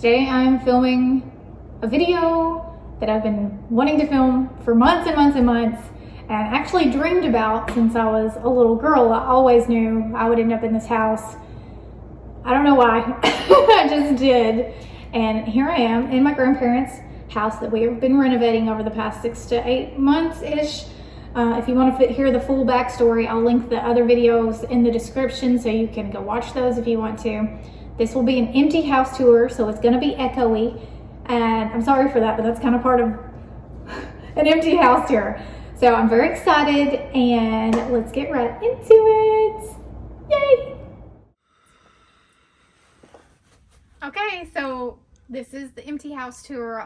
Today I'm filming a video that I've been wanting to film for months and months and months, and actually dreamed about since I was a little girl. I always knew I would end up in this house. I don't know why, I just did. And here I am in my grandparents' house that we have been renovating over the past 6 to 8 months-ish. If you want to hear the full backstory, I'll link the other videos in the description so you can go watch those if you want to. This will be an empty house tour, so it's going to be echoey. And I'm sorry for that, but that's kind of part of an empty house tour. So I'm very excited, and let's get right into it. Yay! Okay, so this is the empty house tour.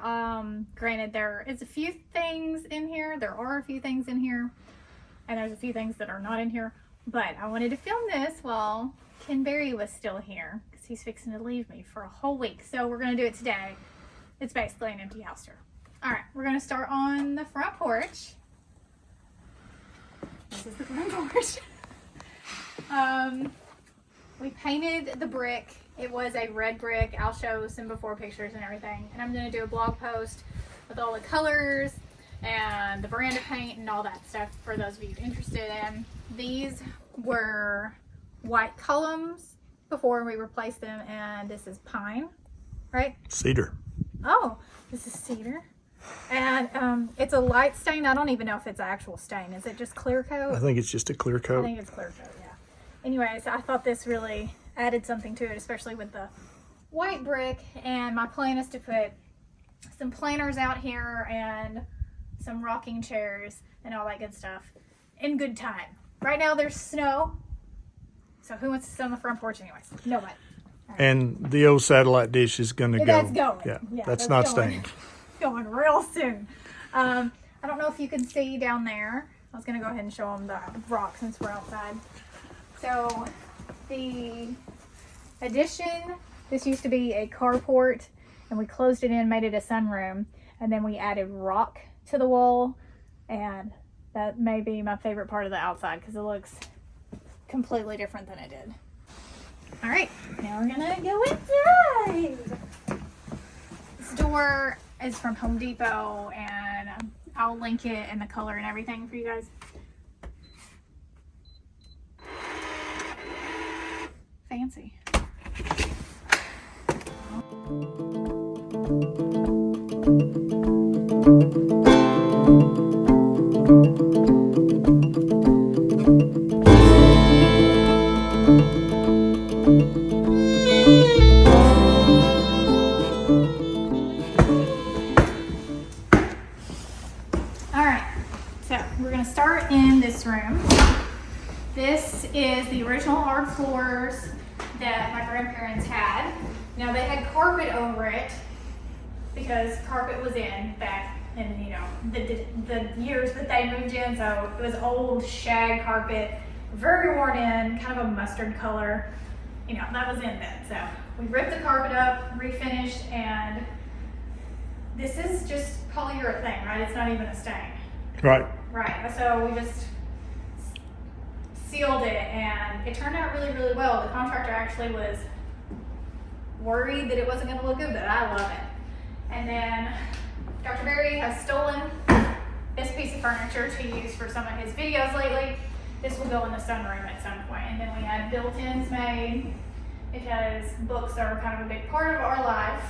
Granted, there is a few things in here. There are a few things in here, and there's a few things that are not in here. But I wanted to film this while Ken Berry was still here, because he's fixing to leave me for a whole week. So we're going to do it today. It's basically an empty house tour. All right, we're going to start on the front porch. This is the front porch. We painted the brick. It was a red brick. I'll show some before pictures and everything. And I'm going to do a blog post with all the colors and the brand of paint and all that stuff for those of you interested in. These were white columns before we replaced them, and this is pine, right? Cedar. Oh, this is cedar. And it's a light stain. I don't even know if it's an actual stain. Is it just clear coat? I think it's just a clear coat. I think it's clear coat, yeah. Anyways, I thought this really added something to it, especially with the white brick. And my plan is to put some planters out here and some rocking chairs and all that good stuff in good time. Right now there's snow, so who wants to sit on the front porch anyways? Nobody. Right. And the old satellite dish is going to go. That's going. Yeah, that's not going. stained. Going real soon. I don't know if you can see down there. I was going to go ahead and show them the rock since we're outside. So the addition, this used to be a carport, and we closed it in, made it a sunroom, and then we added rock to the wall, and that may be my favorite part of the outside because it looks completely different than it did. All right, now we're gonna go inside. This door is from Home Depot, and I'll link it and the color and everything for you guys. Fancy. Start in this room. This is the original hard floors that my grandparents had. Now they had carpet over it because carpet was in back in, you know, the years that they moved in. So it was old shag carpet, very worn in, kind of a mustard color. You know, that was in then. So we ripped the carpet up, refinished, and this is just polyurethane, right? It's not even a stain. Right. Right, so we just sealed it, and it turned out really, really well. The contractor actually was worried that it wasn't going to look good, but I love it. And then Dr. Berry has stolen this piece of furniture to use for some of his videos lately. This will go in the sunroom at some point. And then we had built-ins made because books are kind of a big part of our life,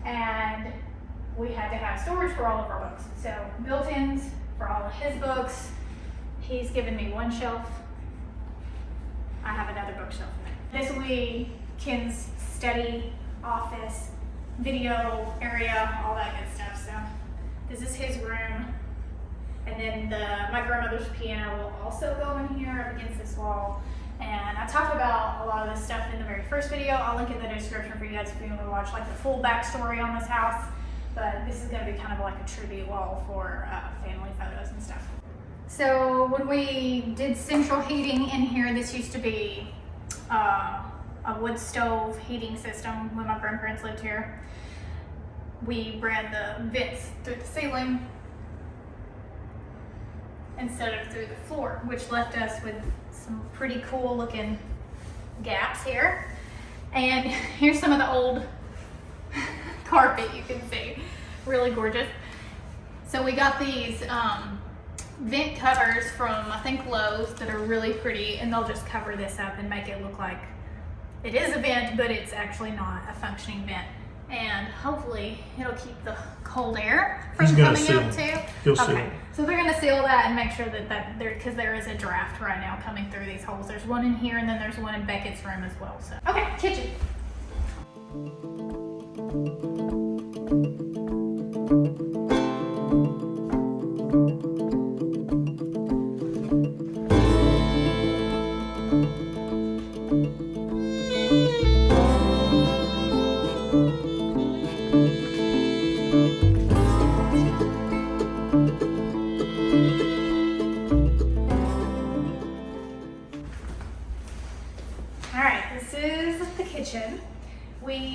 and we had to have storage for all of our books. So built-ins for all of his books. He's given me one shelf. I have another bookshelf in there. This will be Ken's study, office, video area, all that good stuff. So this is his room. And then my grandmother's piano will also go in here up against this wall. And I talked about a lot of this stuff in the very first video. I'll link in the description for you guys if you want to watch like the full backstory on this house. But this is going to be kind of like a tribute wall for family photos and stuff. So when we did central heating in here, this used to be a wood stove heating system when my grandparents lived here. We ran the vents through the ceiling instead of through the floor, which left us with some pretty cool looking gaps here. And here's some of the old carpet, you can see. Really gorgeous. So we got these vent covers from, I think, Lowe's that are really pretty, and they'll just cover this up and make it look like it is a vent, but it's actually not a functioning vent. And hopefully it'll keep the cold air from coming up too. He'll seal it. So they're gonna seal that and make sure that there, because there is a draft right now coming through these holes. There's one in here and then there's one in Beckett's room as well. So okay, kitchen.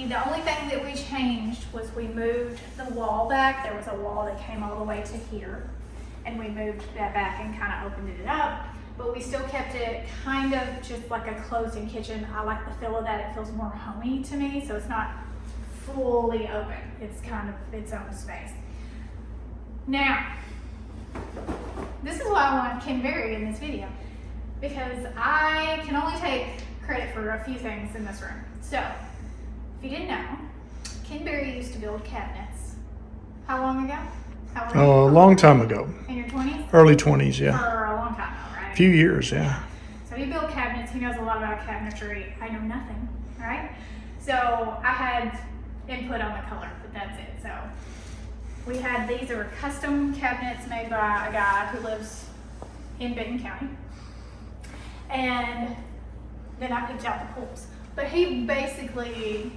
The only thing that we changed was we moved the wall back. There was a wall that came all the way to here, and we moved that back and kind of opened it up, but we still kept it kind of just like a closed-in kitchen. I like the feel of that. It feels more homey to me, so it's not fully open. It's kind of its own space. Now, this is why I want Ken Berry in this video, because I can only take credit for a few things in this room. So, if you didn't know, Ken Berry used to build cabinets. How long ago? A long time ago. In your 20s? Early 20s, yeah. For a long time now, right? A few years, yeah. So he built cabinets. He knows a lot about cabinetry. I know nothing, right? So I had input on the color, but that's it. So we had, these are custom cabinets made by a guy who lives in Benton County. And then I picked out the pools. But he basically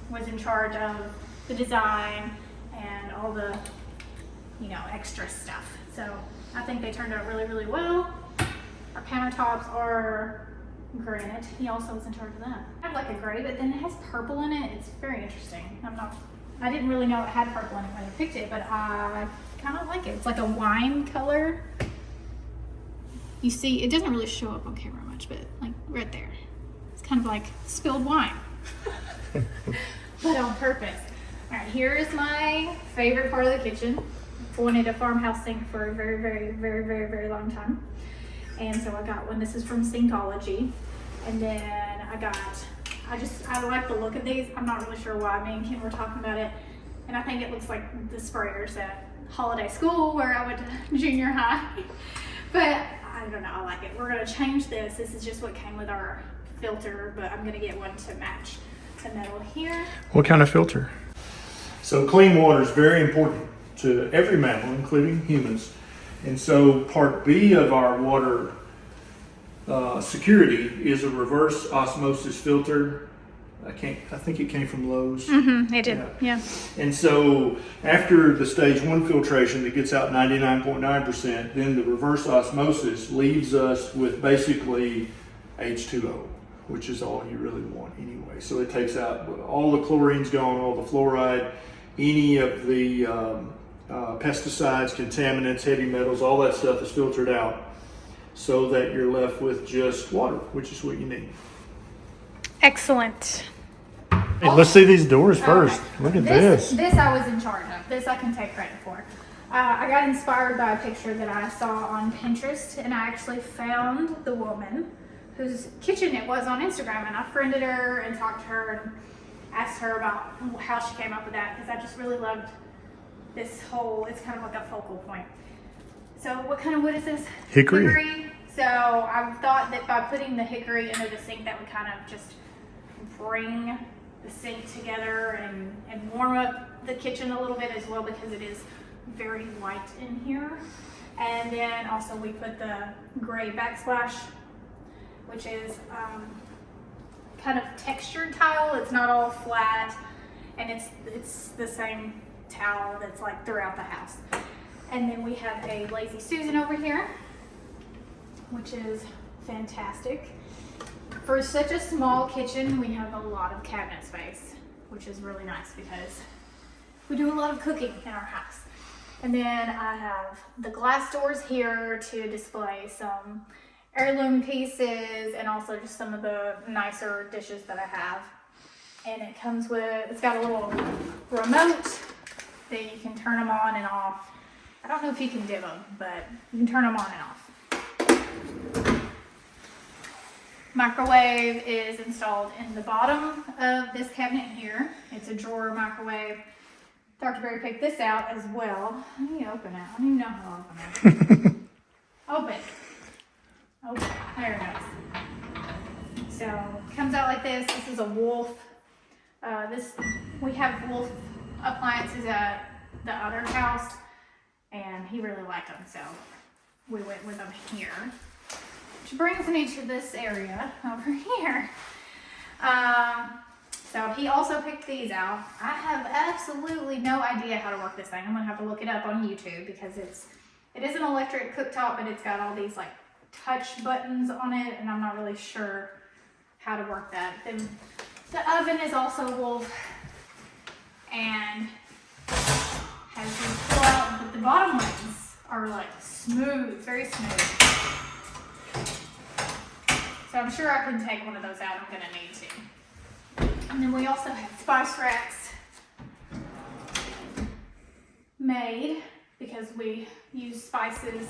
was in charge of the design and all the, you know, extra stuff. So I think they turned out really, really well. Our countertops are granite. He also was in charge of that. I have like a gray, but then it has purple in it. It's very interesting. I didn't really know it had purple in it when I picked it, but I kind of like it. It's like a wine color. You see, it doesn't really show up on camera much, but like right there. It's kind of like spilled wine, but on purpose. All right, here is my favorite part of the kitchen. I've wanted a farmhouse sink for a very, very, very, very, very long time. And so I got one. This is from Sinkology. And then I like the look of these. I'm not really sure why. Me and Kim were talking about it. And I think it looks like the sprayers at Holiday School where I went to junior high. But I don't know, I like it. We're gonna change this. This is just what came with our filter, but I'm gonna get one to match the metal here. What kind of filter? So clean water is very important to every mammal, including humans. And so part B of our water security is a reverse osmosis filter. I think it came from Lowe's. Mm-hmm, it did, yeah. And so after the stage 1 filtration that gets out 99.9%, then the reverse osmosis leaves us with basically H2O, which is all you really want anyway. So it takes out all the chlorine's gone, all the fluoride, any of the pesticides, contaminants, heavy metals, all that stuff is filtered out so that you're left with just water, which is what you need. Excellent. Hey, let's see these doors first. Okay. Look at this. This I was in charge of. This I can take credit for. I got inspired by a picture that I saw on Pinterest, and I actually found the woman whose kitchen it was on Instagram, and I friended her and talked to her and asked her about how she came up with that, because I just really loved this whole, it's kind of like a focal point. So what kind of wood is this? Hickory. So I thought that by putting the hickory under the sink, that would kind of just bring the sink together and warm up the kitchen a little bit as well, because it is very white in here. And then also we put the gray backsplash, which is kind of textured tile. It's not all flat, and it's the same towel that's like throughout the house. And then we have a Lazy Susan over here, which is fantastic. For such a small kitchen, we have a lot of cabinet space, which is really nice because we do a lot of cooking in our house. And then I have the glass doors here to display some heirloom pieces and also just some of the nicer dishes that I have. And it comes with, it's got a little remote that you can turn them on and off. I don't know if you can dim them, but you can turn them on and off. Microwave is installed in the bottom of this cabinet here. It's a drawer microwave. Dr. Berry picked this out as well. I need to open it. I don't even know how to open it. Open. Open. There it goes. So it comes out like this. This is a Wolf. We have Wolf appliances at the other house, and he really liked them, so we went with them here. Which brings me to this area over here. So he also picked these out. I have absolutely no idea how to work this thing. I'm gonna have to look it up on YouTube because it is an electric cooktop, but it's got all these like touch buttons on it, and I'm not really sure how to work that. Then the oven is also Wolf and has these pull out, but the bottom ones are like smooth, very smooth. So I'm sure I can take one of those out. I'm gonna need to. And then we also have spice racks made because we use spices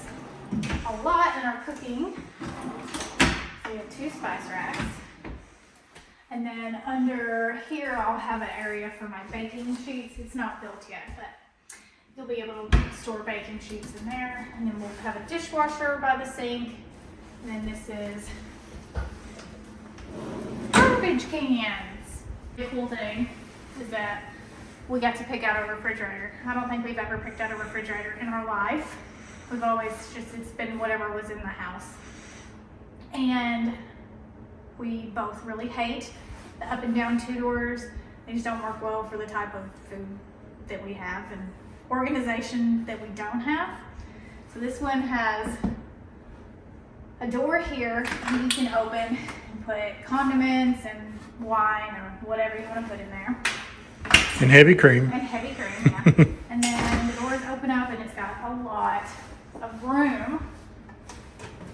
a lot in our cooking. So we have 2 spice racks. And then under here, I'll have an area for my baking sheets. It's not built yet, but you'll be able to store baking sheets in there. And then we'll have a dishwasher by the sink. And then this is garbage cans. The cool thing is that we got to pick out a refrigerator. I don't think we've ever picked out a refrigerator in our life. We've always it's been whatever was in the house. And we both really hate the up and down 2 doors. They just don't work well for the type of food that we have and organization that we don't have. So this one has a door here that you can open and put condiments and wine or whatever you want to put in there. And heavy cream. And heavy cream, yeah. And then the doors open up and it's got a lot of room.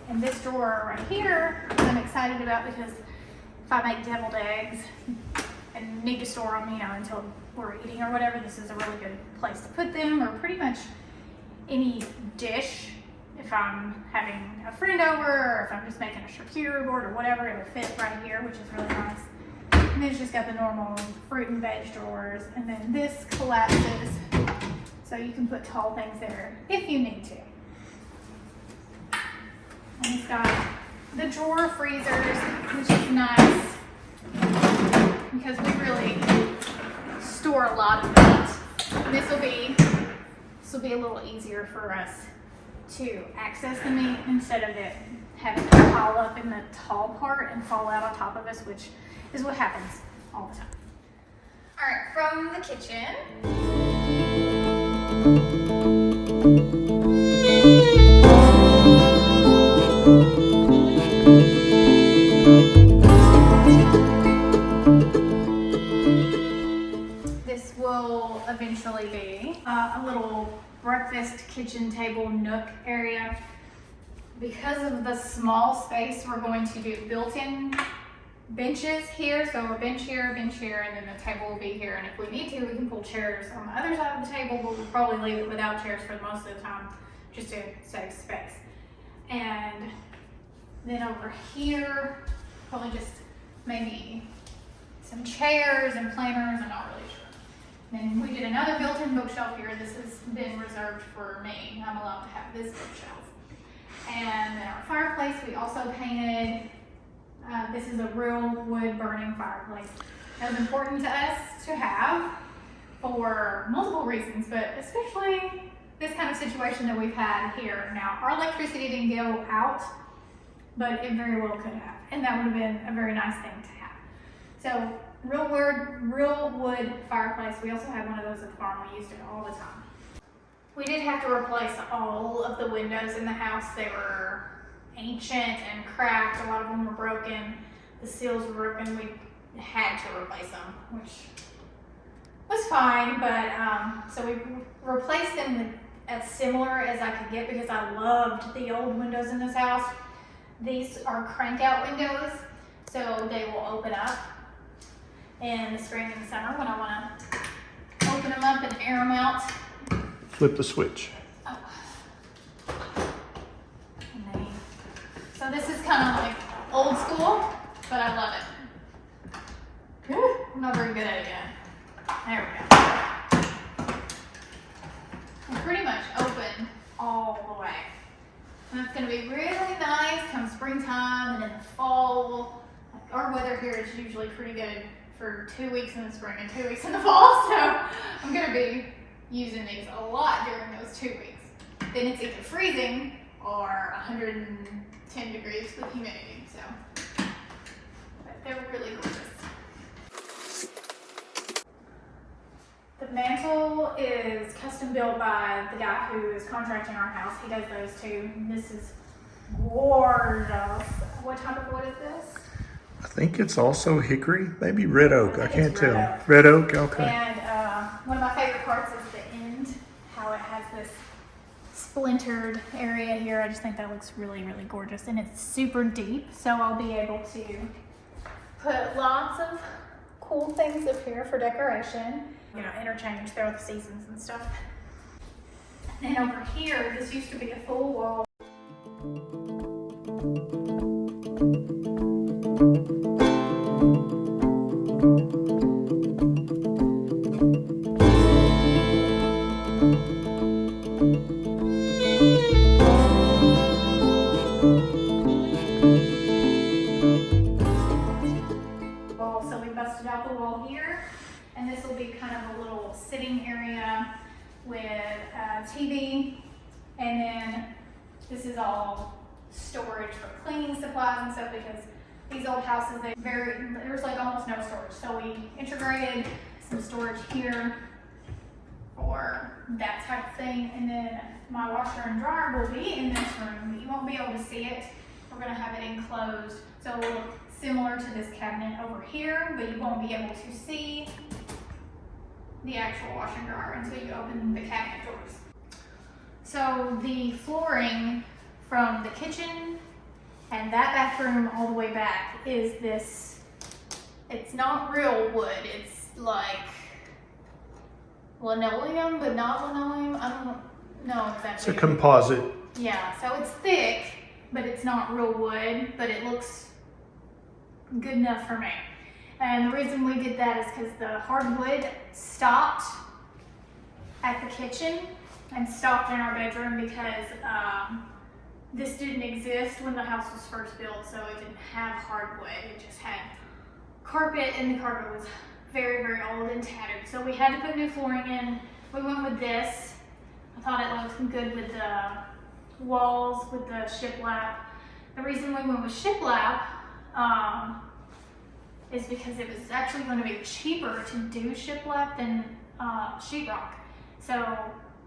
And this drawer right here, I'm excited about because if I make deviled eggs and need to store them, until we're eating or whatever, this is a really good place to put them, or pretty much any dish. If I'm having a friend over, or if I'm just making a charcuterie board or whatever, it'll fit right here, which is really nice. And then it's just got the normal fruit and veg drawers. And then this collapses, so you can put tall things there if you need to. And it's got the drawer freezers, which is nice because we really store a lot of meat. And this will be a little easier for us to access the meat instead of it having to pile up in the tall part and fall out on top of us, which is what happens all the time. All right, from the kitchen. This will eventually be a little breakfast kitchen table nook area. Because of the small space, we're going to do built-in benches here. So a bench here, and then the table will be here. And if we need to, we can pull chairs on the other side of the table, but we'll probably leave it without chairs for most of the time, just to save space. And then over here, probably just maybe some chairs and planters. I'm not really sure. Then we did another built-in bookshelf here. This has been reserved for me. I'm allowed to have this bookshelf. And then our fireplace, we also painted. This is a real wood burning fireplace. That was important to us to have for multiple reasons, but especially this kind of situation that we've had here. Now, our electricity didn't go out, but it very well could have. And that would have been a very nice thing to have. So, real wood fireplace. We also had one of those at the farm. We used it all the time. We did have to replace all of the windows in the house. They were ancient and cracked. A lot of them were broken. The seals were broken. We had to replace them, which was fine. But so we replaced them with as similar as I could get because I loved the old windows in this house. These are crank out windows, so they will open up. in the spring and summer when I want to open them up and air them out. Flip the switch. Oh. So this is kind of like old school, but I love it. I'm not very good at it yet. There we go. It's pretty much open all the way. And it's going to be really nice come springtime, and in the fall. Our weather here is usually pretty good for 2 weeks in the spring and 2 weeks in the fall, so I'm going to be using these a lot during those 2 weeks. Then it's either freezing or 110 degrees with humidity, so but they're really gorgeous. The mantle is custom built by the guy who is contracting our house. He does those too. This is gorgeous. What type of wood is this? I think it's also hickory, maybe red oak. I can't tell. Oak. Red oak, okay. And one of my favorite parts is the end, how it has this splintered area here. I just think that looks really, really gorgeous. And it's super deep, so I'll be able to put lots of cool things up here for decoration. You know, interchange throughout the seasons and stuff. And then over here, this used to be a full wall. So we busted out the wall here, and this will be kind of a little sitting area with a TV, and then this is all storage for cleaning supplies and stuff, because these old houses, there's like almost no storage. So we integrated some storage here for that type of thing, and then my washer and dryer will be in this room, but you won't be able to see it. We're gonna have it enclosed, so it will look similar to this cabinet over here, but you won't be able to see the actual washer and dryer until you open the cabinet doors. So the flooring from the kitchen and that bathroom all the way back is this, it's not real wood, it's like linoleum, but not linoleum. I don't know exactly. It's a composite. Yeah, so it's thick, but it's not real wood, but it looks good enough for me. And the reason we did that is because the hardwood stopped at the kitchen and stopped in our bedroom because this didn't exist when the house was first built, so it didn't have hardwood. It just had carpet, and the carpet was very, very old and tattered. So we had to put new flooring in. We went with this. I thought it looked good with the walls with the shiplap. The reason we went with shiplap is because it was actually going to be cheaper to do shiplap than sheetrock. So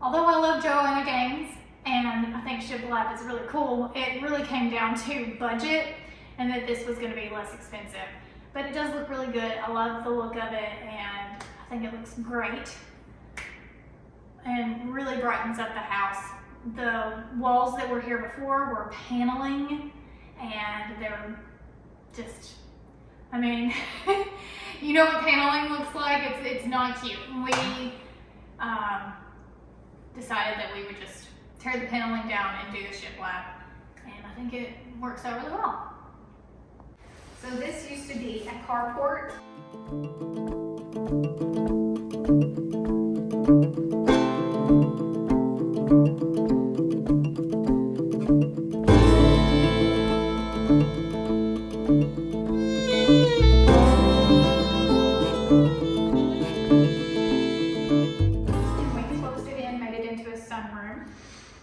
although I love Joanna Gaines and I think shiplap is really cool, it really came down to budget and that this was going to be less expensive. But it does look really good. I love the look of it, and I think it looks great and really brightens up the house. The walls that were here before were paneling, and they're just, I mean, you know what paneling looks like? It's not cute. We decided that we would just tear the paneling down and do the shiplap, and I think it works out really well. So this used to be a carport.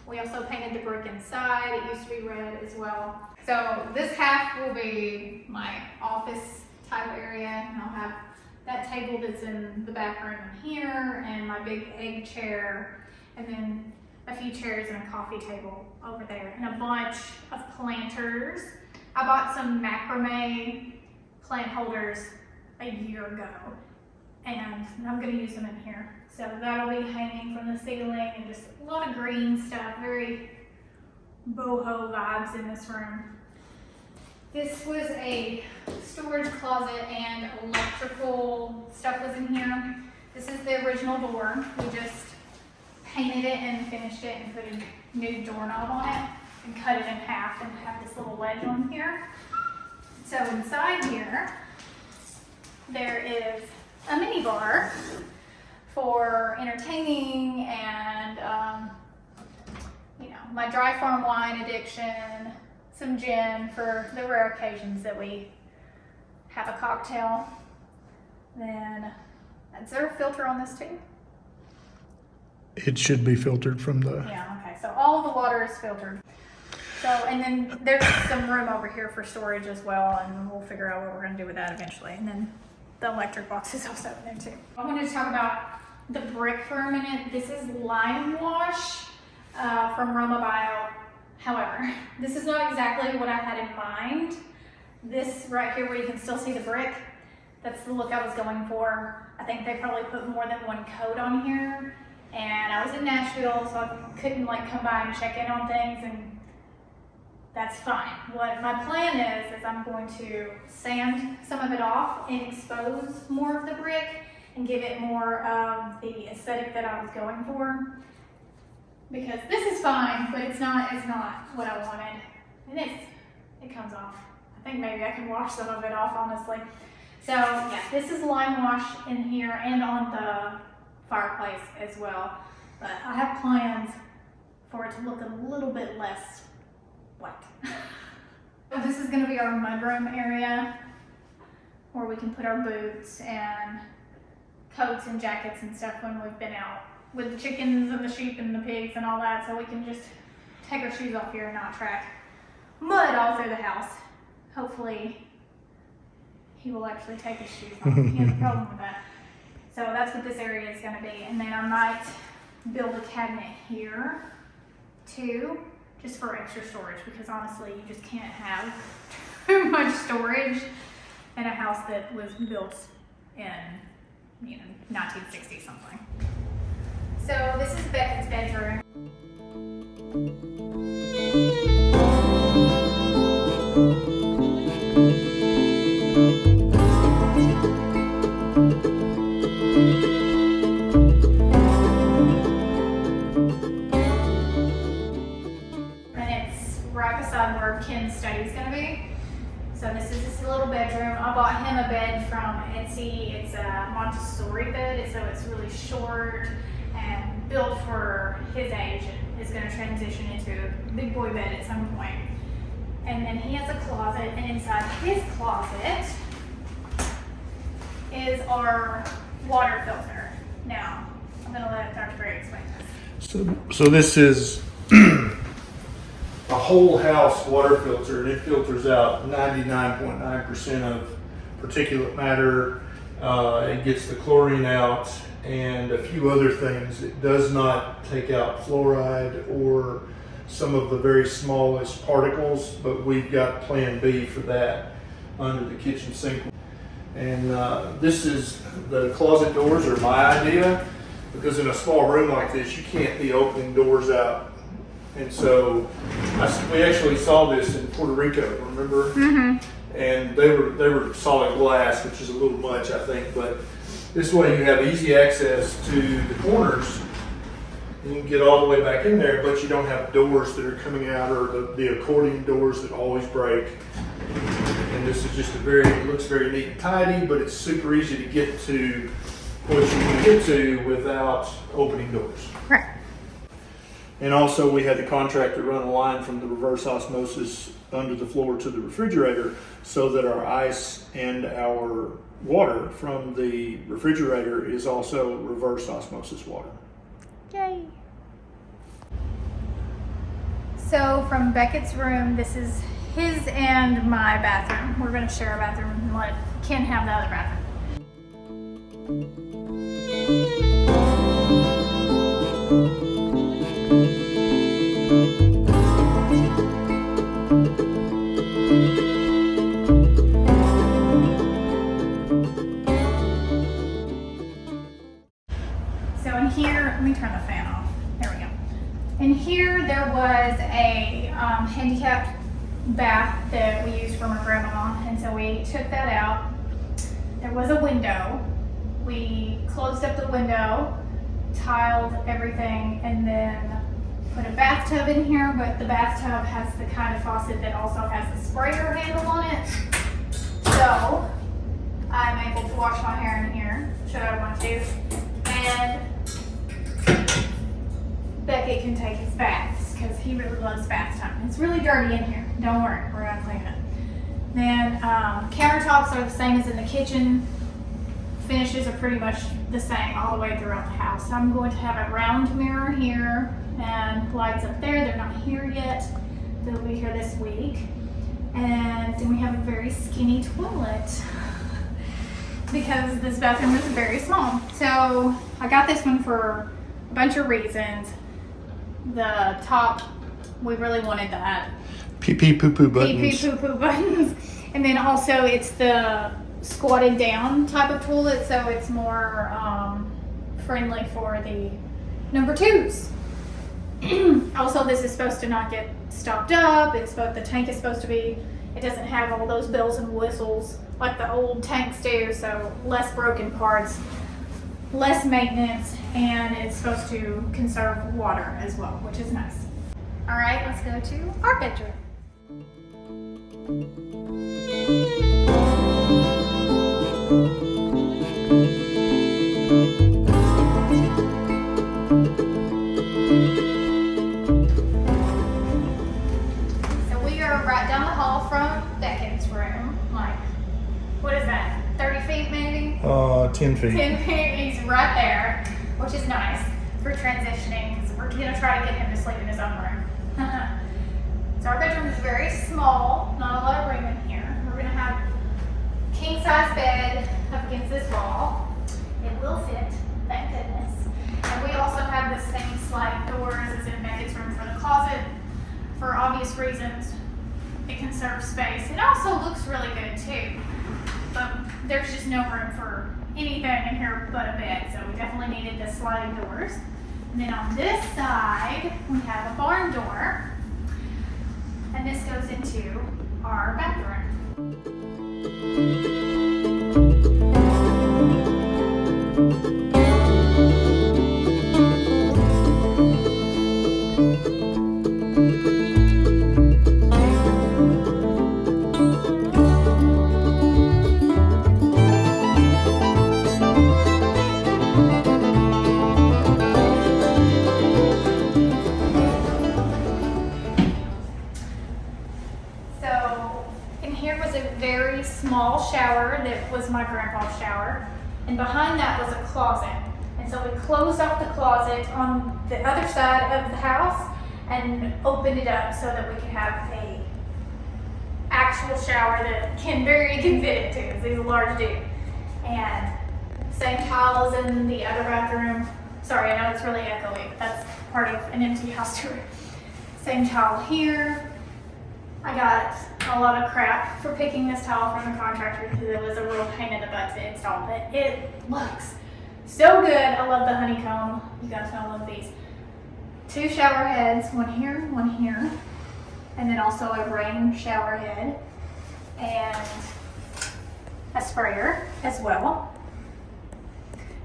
We also painted the brick inside. It used to be red as well. So this half will be my office type area. And I'll have that table that's in the back room in here, and my big egg chair, and then a few chairs and a coffee table over there, and a bunch of planters. I bought some macrame plant holders a year ago, and I'm gonna use them in here. So that'll be hanging from the ceiling, and just a lot of green stuff, very boho vibes in this room. This was a storage closet and electrical stuff was in here. This is the original door. We just painted it and finished it and put a new doorknob on it and cut it in half and have this little ledge on here. So inside here, there is a mini bar for entertaining and, you know, my dry farm wine addiction, some gin for the rare occasions that we have a cocktail. Then, is there a filter on this too? It should be filtered from the. Yeah, okay, so all of the water is filtered. So, and then there's some room over here for storage as well, and we'll figure out what we're gonna do with that eventually. And then the electric box is also in there too. I wanted to talk about the brick for a minute. This is lime wash from Roma Bio. However, this is not exactly what I had in mind. This right here where you can still see the brick, that's the look I was going for. I think they probably put more than one coat on here. And I was in Nashville, so I couldn't like come by and check in on things, and that's fine. What my plan is I'm going to sand some of it off and expose more of the brick and give it more of the aesthetic that I was going for. Because this is fine, but it's not what I wanted. And it comes off. I think maybe I can wash some of it off, honestly. So yeah, this is lime wash in here and on the fireplace as well. But I have plans for it to look a little bit less wet. So this is gonna be our mudroom area where we can put our boots and coats and jackets and stuff when we've been out with the chickens and the sheep and the pigs and all that, so we can just take our shoes off here and not track mud all through the house. Hopefully he will actually take his shoes off. He has a problem with that. So that's what this area is going to be. And then I might build a cabinet here too, just for extra storage, because honestly you just can't have too much storage in a house that was built in, you know, 1960 something. So this is Beckett's bedroom. And it's right beside where Ken's study is going to be. So this is his little bedroom. I bought him a bed from Etsy. It's a Montessori bed, so it's really short and built for his age and is going to transition into a big boy bed at some point. And then he has a closet, and inside his closet is our water filter. Now, I'm going to let Dr. Berry explain this. So this is a whole house water filter, and it filters out 99.9% of particulate matter. It gets the chlorine out and a few other things. It does not take out fluoride or some of the very smallest particles, but we've got plan B for that under the kitchen sink. And this is, the closet doors are my idea, because in a small room like this, you can't be opening doors out. And so we actually saw this in Puerto Rico, remember? Mm-hmm. And they were solid glass, which is a little much, I think, but this way you have easy access to the corners. You can get all the way back in there, but you don't have doors that are coming out, or the accordion doors that always break. And this is just it looks very neat and tidy, but it's super easy to get to what you can get to without opening doors. Right. And also we had the contractor run a line from the reverse osmosis under the floor to the refrigerator, so that our ice and our water from the refrigerator is also reverse osmosis water. Yay. So from Beckett's room, this is his and my bathroom. We're going to share a bathroom and let Ken have the other bathroom. So in here, let me turn the fan off. There we go. In here, there was a handicapped bath that we used for my grandma, and so we took that out. There was a window. We closed up the window, tiled everything, and then put a bathtub in here, but the bathtub has the kind of faucet that also has a sprayer handle on it. So I'm able to wash my hair in here, should I want to. And Beckett can take his baths because he really loves bath time. It's really dirty in here. Don't worry, we're gonna clean it. Then countertops are the same as in the kitchen. Finishes are pretty much the same all the way throughout the house. I'm going to have a round mirror here and lights up there. They're not here yet. They'll be here this week. And then we have a very skinny toilet because this bathroom is very small. So I got this one for a bunch of reasons. The top, we really wanted that. Pee pee poo poo buttons. Pee pee poo poo buttons. And then also it's the squatted down type of toilet, so it's more friendly for the number twos. Also, this is supposed to not get stopped up. The tank is supposed to be, it doesn't have all those bells and whistles like the old tanks do, so less broken parts, less maintenance, and it's supposed to conserve water as well, which is nice. All right, let's go to our bedroom. So we are right down the hall from Beckett's room. Like, what is that? 30 feet maybe? 10 feet. 10 feet. He's right there, which is nice for transitioning. Because we're gonna try to get him to sleep in his own room. So our bedroom is very small, not a lot of room in here. We're gonna have king size bed up against this wall. It will fit, thank goodness. And we also have the same sliding doors as in Beckett's room for the closet. For obvious reasons, it conserves space. It also looks really good too, but there's just no room for anything in here but a bed, so we definitely needed the sliding doors. And then on this side, we have a barn door, and this goes into our bathroom. Small shower that was my grandpa's shower, and behind that was a closet. And so we closed off the closet on the other side of the house and opened it up so that we could have a actual shower that Ken Berry can fit into, because he's a large dude. And same tiles in the other bathroom. Sorry, I know it's really echoey, but that's part of an empty house tour. Same tile here. I got a lot of crap for picking this towel from the contractor because it was a real pain in the butt to install, but it looks so good. I love the honeycomb. You guys know I love these. 2 shower heads, one here, and then also a rain shower head and a sprayer as well,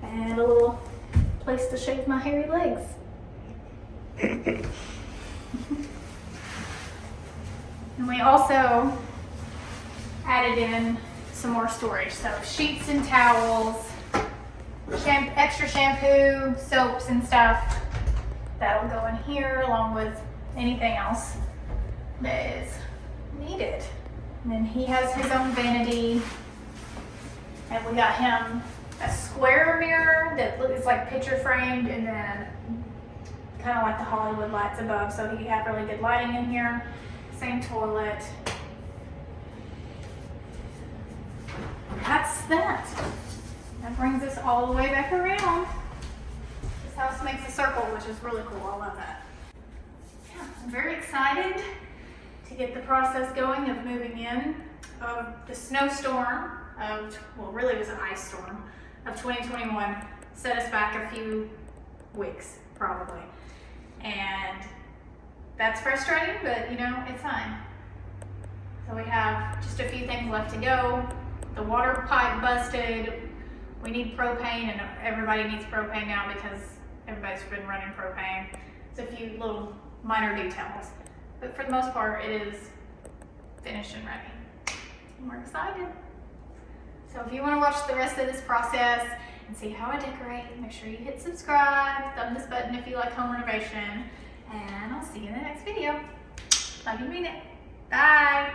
and a little place to shave my hairy legs. And we also added in some more storage. So sheets and towels, extra shampoo, soaps and stuff. That'll go in here along with anything else that is needed. And then he has his own vanity. And we got him a square mirror that is like picture framed, and then kind of like the Hollywood lights above, so he could have really good lighting in here. Same toilet. That's that. That brings us all the way back around. This house makes a circle, which is really cool. I love that. Yeah, I'm very excited to get the process going of moving in. The snowstorm of, well, really it was an ice storm of 2021 set us back a few weeks, probably. And that's frustrating, but you know, it's fine. So we have just a few things left to go. The water pipe busted. We need propane, and everybody needs propane now because everybody's been running propane. It's a few little minor details, but for the most part, it is finished and ready. And we're excited. So if you want to watch the rest of this process and see how I decorate, make sure you hit subscribe, thumb this button if you like home renovation, and I'll see you in the next video. Love you, mean it. Bye.